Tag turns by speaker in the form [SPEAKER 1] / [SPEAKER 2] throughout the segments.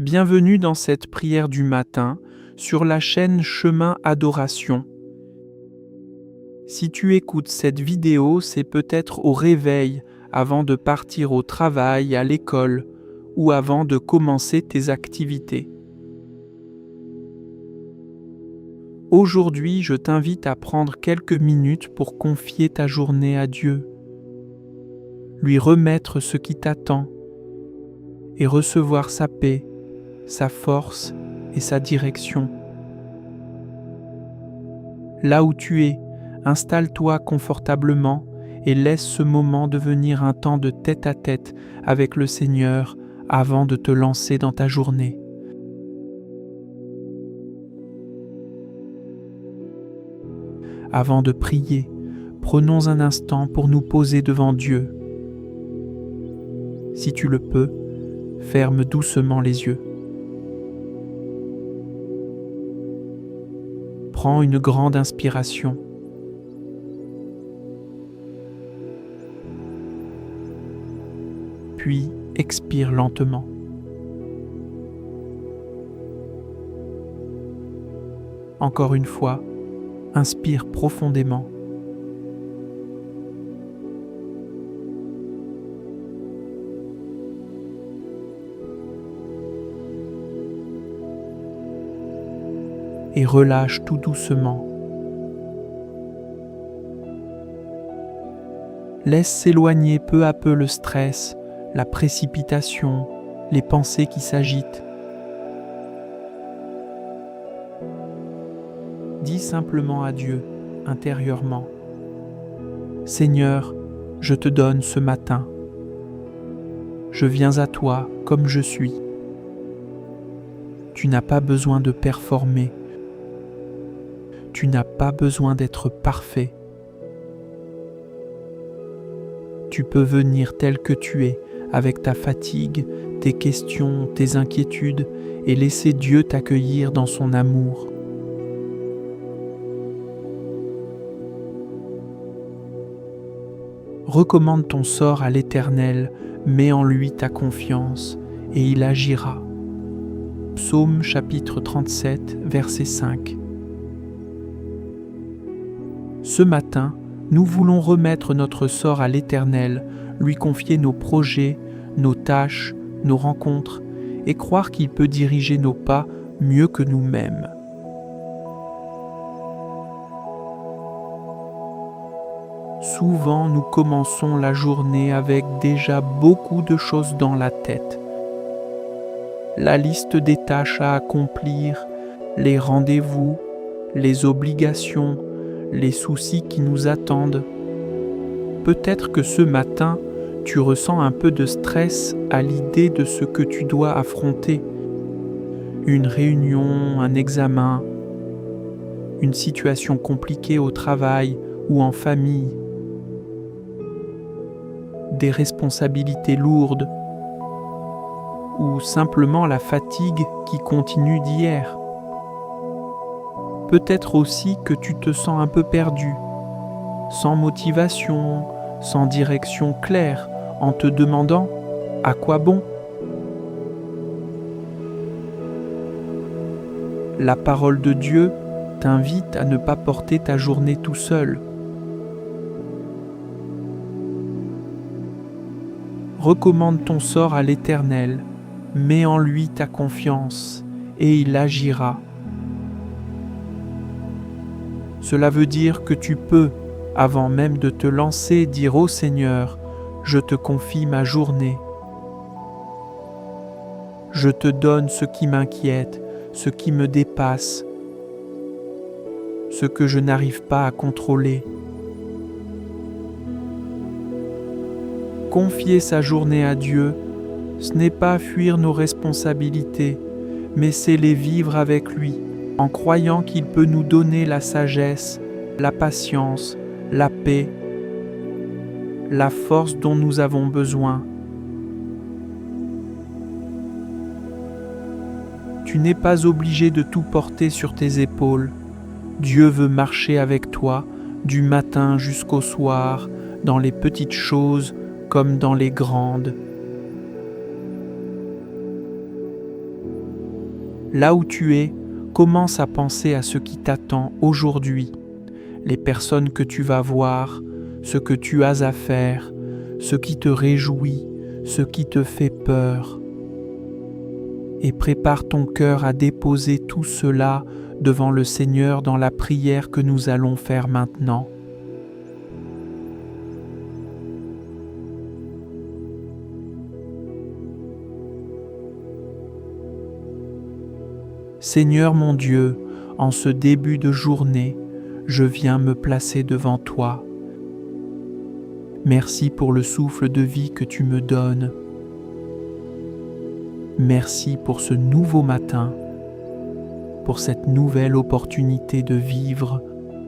[SPEAKER 1] Bienvenue dans cette prière du matin sur la chaîne Chemin Adoration. Si tu écoutes cette vidéo, c'est peut-être au réveil, avant de partir au travail, à l'école ou avant de commencer tes activités. Aujourd'hui, je t'invite à prendre quelques minutes pour confier ta journée à Dieu, lui remettre ce qui t'attend et recevoir sa paix, sa force et sa direction. Là où tu es, installe-toi confortablement et laisse ce moment devenir un temps de tête-à-tête avec le Seigneur avant de te lancer dans ta journée. Avant de prier, prenons un instant pour nous poser devant Dieu. Si tu le peux, ferme doucement les yeux. Prends une grande inspiration. Puis expire lentement. Encore une fois, inspire profondément. Et relâche tout doucement. Laisse s'éloigner peu à peu le stress, la précipitation, les pensées qui s'agitent. Dis simplement à Dieu, intérieurement, « Seigneur, je te donne ce matin. Je viens à toi comme je suis. Tu n'as pas besoin de performer. Tu n'as pas besoin d'être parfait. Tu peux venir tel que tu es, avec ta fatigue, tes questions, tes inquiétudes, et laisser Dieu t'accueillir dans son amour. Recommande ton sort à l'Éternel, mets en lui ta confiance, et il agira. Psaume chapitre 37, verset 5. Ce matin, nous voulons remettre notre sort à l'Éternel, lui confier nos projets, nos tâches, nos rencontres, et croire qu'il peut diriger nos pas mieux que nous-mêmes. Souvent, nous commençons la journée avec déjà beaucoup de choses dans la tête. La liste des tâches à accomplir, les rendez-vous, les obligations, les soucis qui nous attendent. Peut-être que ce matin, tu ressens un peu de stress à l'idée de ce que tu dois affronter. Une réunion, un examen, une situation compliquée au travail ou en famille, des responsabilités lourdes ou simplement la fatigue qui continue d'hier. Peut-être aussi que tu te sens un peu perdu, sans motivation, sans direction claire, en te demandant « à quoi bon ?» La parole de Dieu t'invite à ne pas porter ta journée tout seul. Recommande ton sort à l'Éternel, mets en lui ta confiance, et il agira. Cela veut dire que tu peux, avant même de te lancer, dire au Seigneur, « Je te confie ma journée. Je te donne ce qui m'inquiète, ce qui me dépasse, ce que je n'arrive pas à contrôler. » Confier sa journée à Dieu, ce n'est pas fuir nos responsabilités, mais c'est les vivre avec lui, en croyant qu'il peut nous donner la sagesse, la patience, la paix, la force dont nous avons besoin. Tu n'es pas obligé de tout porter sur tes épaules. Dieu veut marcher avec toi du matin jusqu'au soir, dans les petites choses comme dans les grandes. Là où tu es, commence à penser à ce qui t'attend aujourd'hui, les personnes que tu vas voir, ce que tu as à faire, ce qui te réjouit, ce qui te fait peur. Et prépare ton cœur à déposer tout cela devant le Seigneur dans la prière que nous allons faire maintenant. Seigneur mon Dieu, en ce début de journée, je viens me placer devant toi. Merci pour le souffle de vie que tu me donnes. Merci pour ce nouveau matin, pour cette nouvelle opportunité de vivre,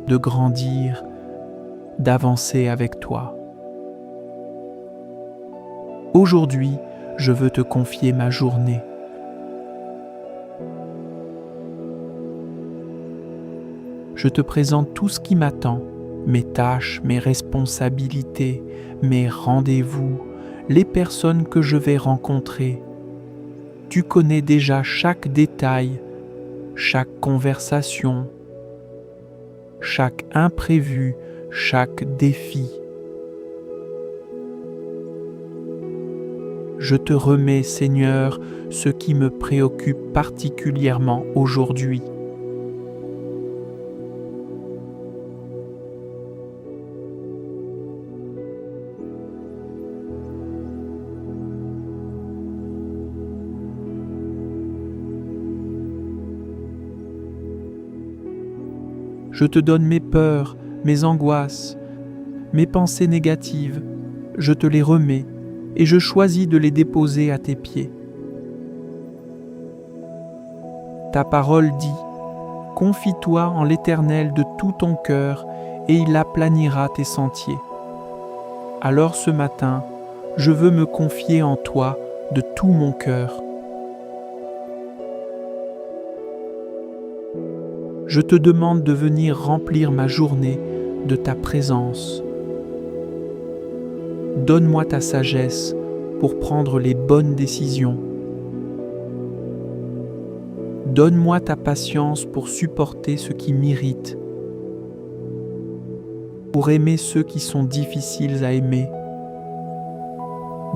[SPEAKER 1] de grandir, d'avancer avec toi. Aujourd'hui, je veux te confier ma journée. Je te présente tout ce qui m'attend, mes tâches, mes responsabilités, mes rendez-vous, les personnes que je vais rencontrer. Tu connais déjà chaque détail, chaque conversation, chaque imprévu, chaque défi. Je te remets, Seigneur, ce qui me préoccupe particulièrement aujourd'hui. Je te donne mes peurs, mes angoisses, mes pensées négatives. Je te les remets et je choisis de les déposer à tes pieds. Ta parole dit : confie-toi en l'Éternel de tout ton cœur et il aplanira tes sentiers. Alors ce matin, je veux me confier en toi de tout mon cœur. Je te demande de venir remplir ma journée de ta présence. Donne-moi ta sagesse pour prendre les bonnes décisions. Donne-moi ta patience pour supporter ce qui m'irrite, pour aimer ceux qui sont difficiles à aimer.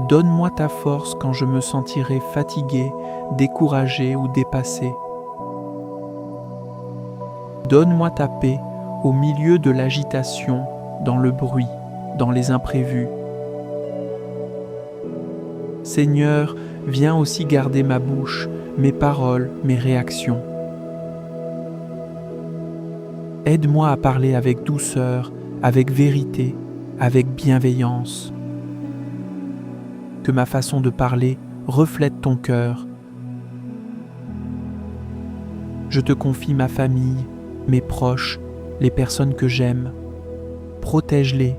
[SPEAKER 1] Donne-moi ta force quand je me sentirai fatigué, découragé ou dépassé. Donne-moi ta paix au milieu de l'agitation, dans le bruit, dans les imprévus. Seigneur, viens aussi garder ma bouche, mes paroles, mes réactions. Aide-moi à parler avec douceur, avec vérité, avec bienveillance. Que ma façon de parler reflète ton cœur. Je te confie ma famille, mes proches, les personnes que j'aime. Protège-les,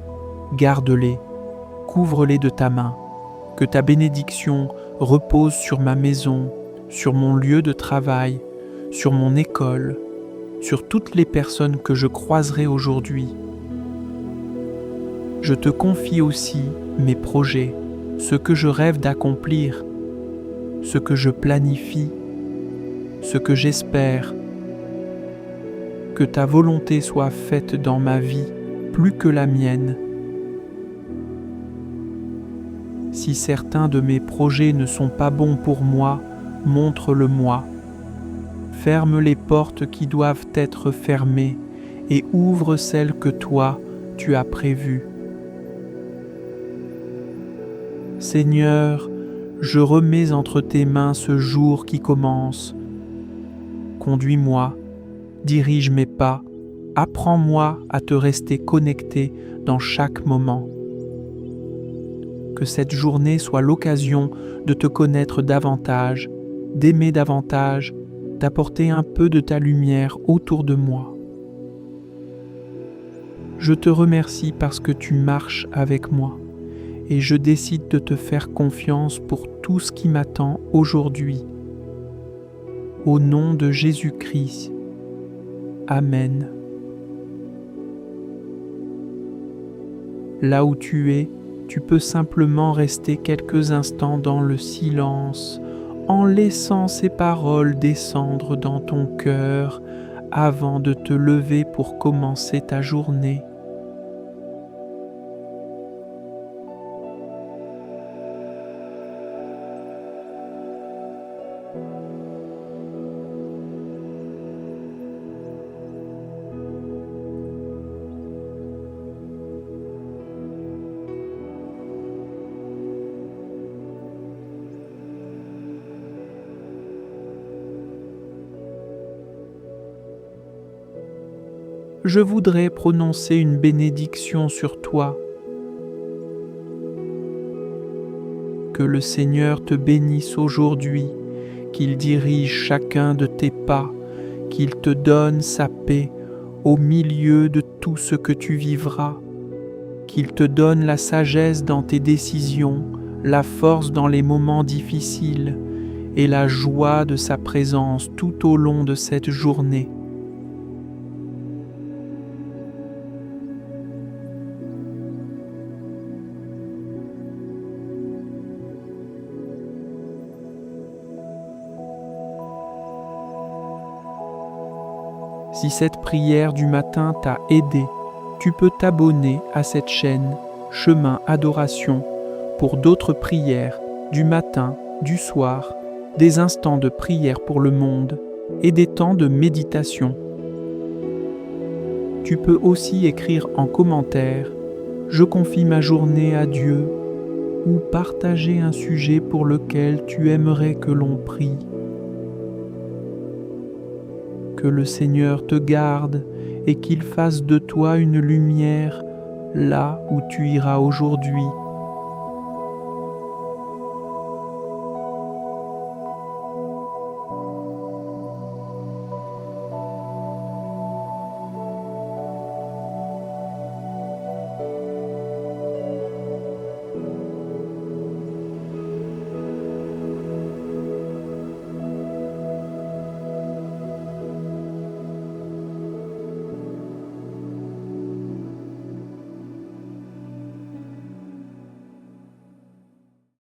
[SPEAKER 1] garde-les, couvre-les de ta main. Que ta bénédiction repose sur ma maison, sur mon lieu de travail, sur mon école, sur toutes les personnes que je croiserai aujourd'hui. Je te confie aussi mes projets, ce que je rêve d'accomplir, ce que je planifie, ce que j'espère. Que ta volonté soit faite dans ma vie plus que la mienne. Si certains de mes projets ne sont pas bons pour moi, montre-le-moi. Ferme les portes qui doivent être fermées et ouvre celles que toi, tu as prévues. Seigneur, je remets entre tes mains ce jour qui commence. Conduis-moi, dirige mes pas, apprends-moi à te rester connecté dans chaque moment. Que cette journée soit l'occasion de te connaître davantage, d'aimer davantage, d'apporter un peu de ta lumière autour de moi. Je te remercie parce que tu marches avec moi et je décide de te faire confiance pour tout ce qui m'attend aujourd'hui. Au nom de Jésus-Christ. Amen. Là où tu es, tu peux simplement rester quelques instants dans le silence, en laissant ces paroles descendre dans ton cœur avant de te lever pour commencer ta journée. Je voudrais prononcer une bénédiction sur toi. Que le Seigneur te bénisse aujourd'hui, qu'il dirige chacun de tes pas, qu'il te donne sa paix au milieu de tout ce que tu vivras, qu'il te donne la sagesse dans tes décisions, la force dans les moments difficiles et la joie de sa présence tout au long de cette journée. Si cette prière du matin t'a aidé, tu peux t'abonner à cette chaîne Chemin Adoration pour d'autres prières du matin, du soir, des instants de prière pour le monde et des temps de méditation. Tu peux aussi écrire en commentaire « Je confie ma journée à Dieu » ou partager un sujet pour lequel tu aimerais que l'on prie. Que le Seigneur te garde et qu'il fasse de toi une lumière là où tu iras aujourd'hui